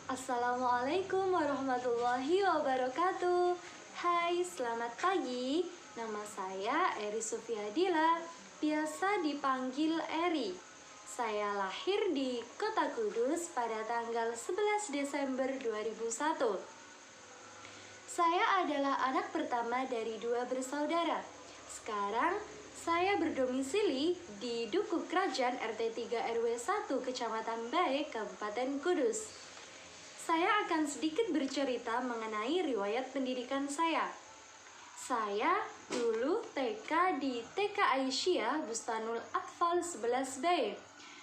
Assalamualaikum warahmatullahi wabarakatuh. Hai, selamat pagi. Nama saya Eri Sufiadila, biasa dipanggil Eri. Saya lahir di Kota Kudus pada tanggal 11 Desember 2001. Saya adalah anak pertama dari 2 bersaudara. Sekarang saya berdomisili di Dukuh Kerajaan RT 3 RW 1 Kecamatan Bae, Kabupaten Kudus. Saya akan sedikit bercerita mengenai riwayat pendidikan saya. Saya dulu TK di TK Aisyah Bustanul Atfal 11B.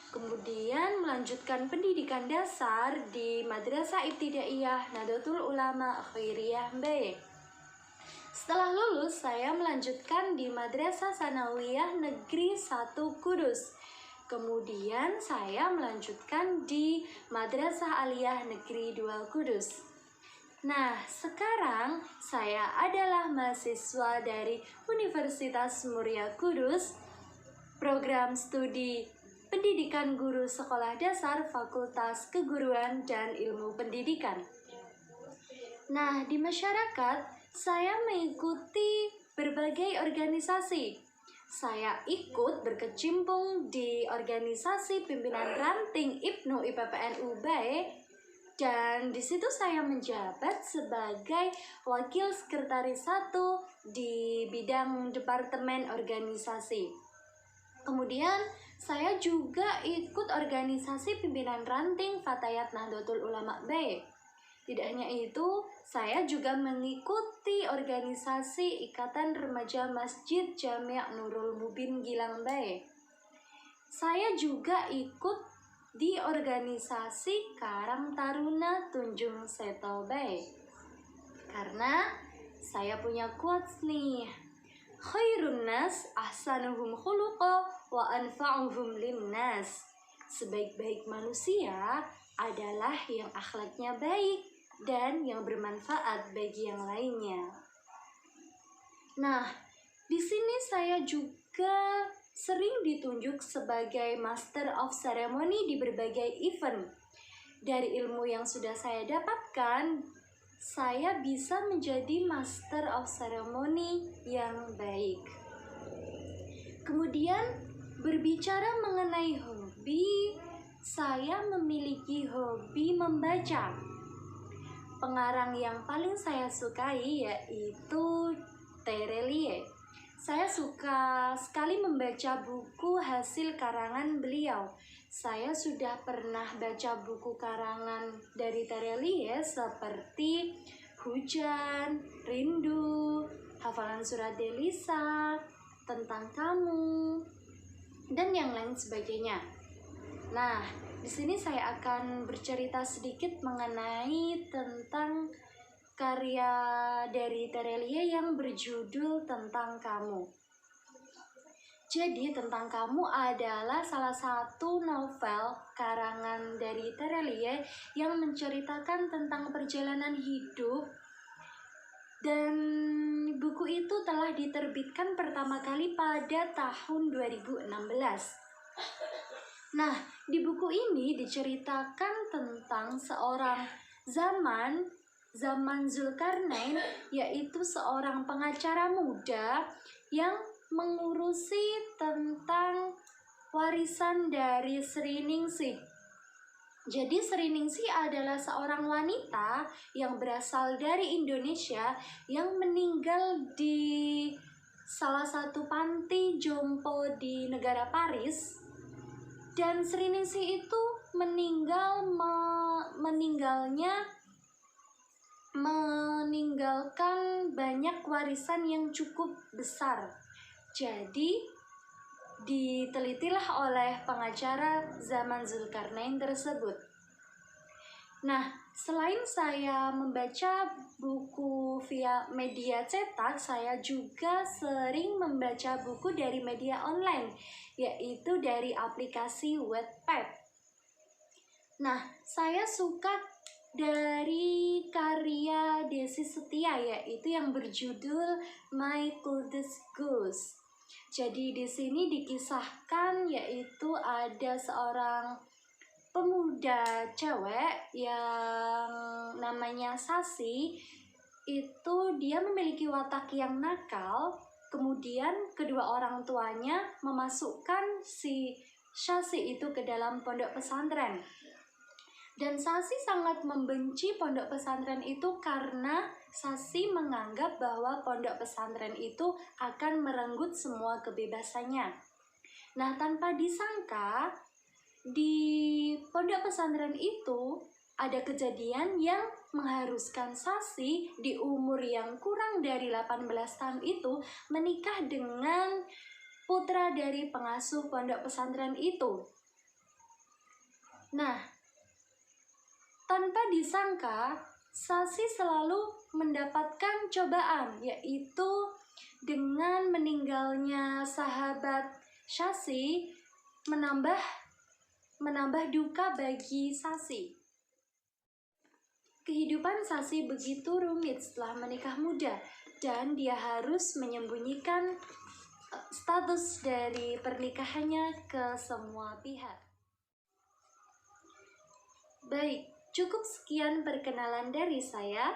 Kemudian melanjutkan pendidikan dasar di Madrasah Ibtidaiyah Nahdlatul Ulama Khairiyah B. Setelah lulus, saya melanjutkan di Madrasah Sanawiyah Negeri 1 Kudus. Kemudian saya melanjutkan di Madrasah Aliyah Negeri 2 Kudus. Nah, sekarang saya adalah mahasiswa dari Universitas Muria Kudus, program studi Pendidikan Guru Sekolah Dasar Fakultas Keguruan dan Ilmu Pendidikan. Nah, di masyarakat, saya mengikuti berbagai organisasi. Saya ikut berkecimpung di organisasi pimpinan ranting IPNU IPPNU Bae, dan di situ saya menjabat sebagai wakil sekretaris 1 di bidang departemen organisasi. Kemudian saya juga ikut organisasi pimpinan ranting Fatayat Nahdlatul Ulama Bae. Tidak hanya itu, saya juga mengikuti organisasi Ikatan Remaja Masjid Jami' Nurul Mubin Gilang Bae. Saya juga ikut di organisasi Karang Taruna Tunjung Seto Bae. Karena saya punya quotes nih. Khairun nas ahsanuhum khuluqa wa anfa'uhum linnas. Sebaik-baik manusia adalah yang akhlaknya baik dan yang bermanfaat bagi yang lainnya. Nah, di sini saya juga sering ditunjuk sebagai Master of Ceremony di berbagai event. Dari ilmu yang sudah saya dapatkan, saya bisa menjadi Master of Ceremony yang baik. Kemudian berbicara mengenai hobi, saya memiliki hobi membaca. Pengarang yang paling saya sukai yaitu Terelie. Saya suka sekali membaca buku hasil karangan beliau. Saya sudah pernah baca buku karangan dari Terelie seperti Hujan, Rindu, Hafalan Surat Delisa, Tentang Kamu, dan yang lain sebagainya. Nah, di sini saya akan bercerita sedikit mengenai tentang karya dari Terelie yang berjudul Tentang Kamu. Jadi, Tentang Kamu adalah salah satu novel karangan dari Terelie yang menceritakan tentang perjalanan hidup, dan buku itu telah diterbitkan pertama kali pada tahun 2016. Nah, di buku ini diceritakan tentang seorang Zaman Zulkarnain, yaitu seorang pengacara muda yang mengurusi tentang warisan dari Sri Ningsih. Jadi Sri Ningsih adalah seorang wanita yang berasal dari Indonesia yang meninggal di salah satu panti jompo di negara Paris. Dan Sri Ningsih itu meninggalkan banyak warisan yang cukup besar. Jadi ditelitilah oleh pengacara Zaman Zulkarnain tersebut. Nah, selain saya membaca buku via media cetak, saya juga sering membaca buku dari media online, yaitu dari aplikasi Wattpad. Nah, saya suka dari karya Desi Setia, yaitu yang berjudul My Coldest Ghost. Jadi di sini dikisahkan yaitu ada seorang pemuda cewek yang namanya Sasi itu dia memiliki watak yang nakal. Kemudian kedua orang tuanya memasukkan si Sasi itu ke dalam pondok pesantren. Dan Sasi sangat membenci pondok pesantren itu karena Sasi menganggap bahwa pondok pesantren itu akan merenggut semua kebebasannya. Nah, tanpa disangka di pondok pesantren itu ada kejadian yang mengharuskan Sasi di umur yang kurang dari 18 tahun itu menikah dengan putra dari pengasuh pondok pesantren itu. Nah, tanpa disangka, Sasi selalu mendapatkan cobaan, yaitu dengan meninggalnya sahabat Sasi menambah duka bagi Sasi. Kehidupan Sasi begitu rumit setelah menikah muda, dan dia harus menyembunyikan status dari pernikahannya ke semua pihak. Baik, cukup sekian perkenalan dari saya.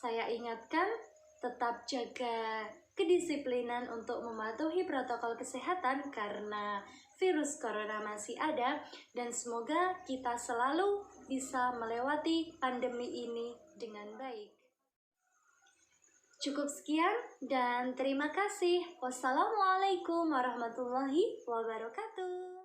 Saya ingatkan, tetap jaga kedisiplinan untuk mematuhi protokol kesehatan karena virus corona masih ada, dan semoga kita selalu bisa melewati pandemi ini dengan baik. Cukup sekian dan terima kasih. Wassalamualaikum warahmatullahi wabarakatuh.